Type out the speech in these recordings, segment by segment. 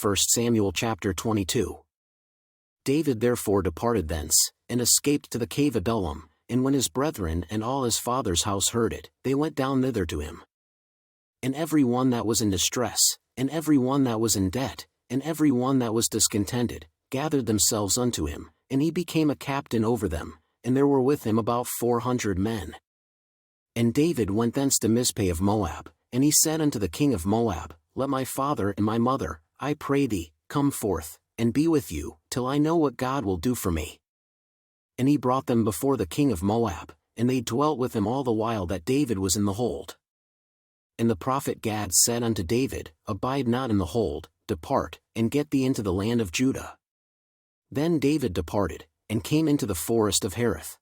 1 Samuel chapter 22. David therefore departed thence, and escaped to the cave Adullam, and when his brethren and all his father's house heard it, they went down thither to him. And every one that was in distress, and every one that was in debt, and every one that was discontented, gathered themselves unto him, and he became a captain over them, and there were with him about 400 men. And David went thence to Mizpeh of Moab, and he said unto the king of Moab, Let my father and my mother, I pray thee, come forth, and be with you, till I know what God will do for me. And he brought them before the king of Moab, and they dwelt with him all the while that David was in the hold. And the prophet Gad said unto David, Abide not in the hold, depart, and get thee into the land of Judah. Then David departed, and came into the forest of Hereth.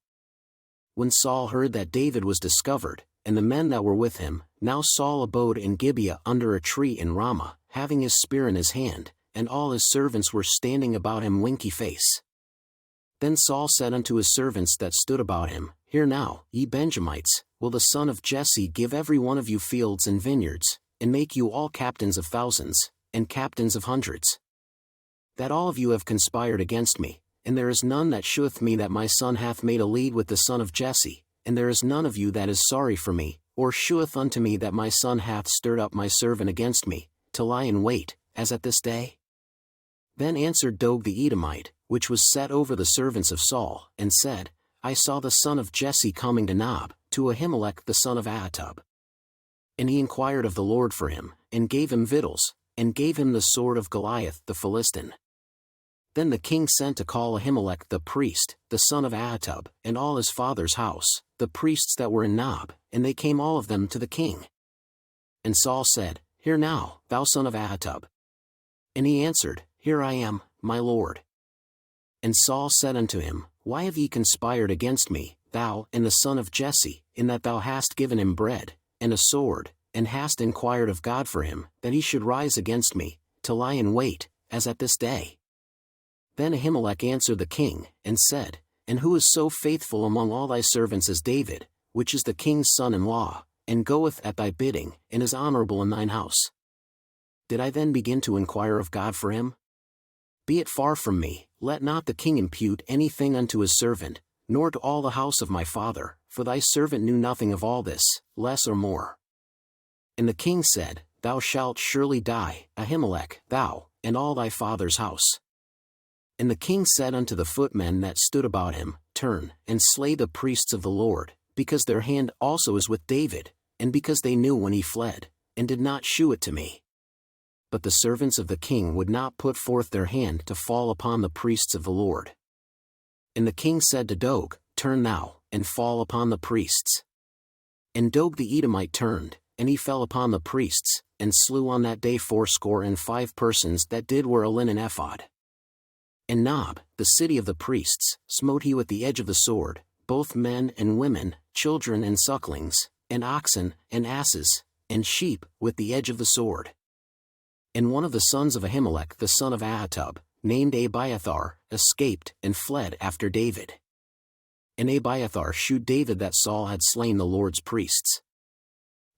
When Saul heard that David was discovered, and the men that were with him, now Saul abode in Gibeah under a tree in Ramah, having his spear in his hand, and all his servants were standing about him winky face. Then Saul said unto his servants that stood about him, Hear now, ye Benjamites, will the son of Jesse give every one of you fields and vineyards, and make you all captains of thousands, and captains of hundreds? That all of you have conspired against me, and there is none that sheweth me that my son hath made a league with the son of Jesse, and there is none of you that is sorry for me, or sheweth unto me that my son hath stirred up my servant against me, to lie in wait, as at this day? Then answered Doeg the Edomite, which was set over the servants of Saul, and said, I saw the son of Jesse coming to Nob, to Ahimelech the son of Ahitub. And he inquired of the Lord for him, and gave him victuals, and gave him the sword of Goliath the Philistine. Then the king sent to call Ahimelech the priest, the son of Ahitub, and all his father's house, the priests that were in Nob, and they came all of them to the king. And Saul said, Hear now, thou son of Ahitub. And he answered, Here I am, my lord. And Saul said unto him, Why have ye conspired against me, thou and the son of Jesse, in that thou hast given him bread, and a sword, and hast inquired of God for him, that he should rise against me, to lie in wait, as at this day? Then Ahimelech answered the king, and said, And who is so faithful among all thy servants as David, which is the king's son-in-law, and goeth at thy bidding, and is honorable in thine house? Did I then begin to inquire of God for him? Be it far from me, let not the king impute anything unto his servant, nor to all the house of my father, for thy servant knew nothing of all this, less or more. And the king said, Thou shalt surely die, Ahimelech, thou, and all thy father's house. And the king said unto the footmen that stood about him, Turn, and slay the priests of the Lord, because their hand also is with David, and because they knew when he fled, and did not shew it to me. But the servants of the king would not put forth their hand to fall upon the priests of the Lord. And the king said to Doeg, Turn thou, and fall upon the priests. And Doeg the Edomite turned, and he fell upon the priests, and slew on that day 85 persons that did wear a linen ephod. And Nob, the city of the priests, smote he with the edge of the sword, both men and women, children and sucklings, and oxen, and asses, and sheep, with the edge of the sword. And one of the sons of Ahimelech the son of Ahitub, named Abiathar, escaped, and fled after David. And Abiathar shewed David that Saul had slain the Lord's priests.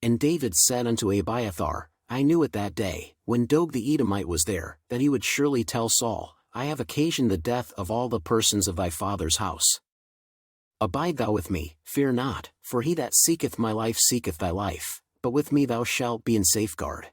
And David said unto Abiathar, I knew it that day, when Doeg the Edomite was there, that he would surely tell Saul, I have occasioned the death of all the persons of thy father's house. Abide thou with me, fear not, for he that seeketh my life seeketh thy life, but with me thou shalt be in safeguard.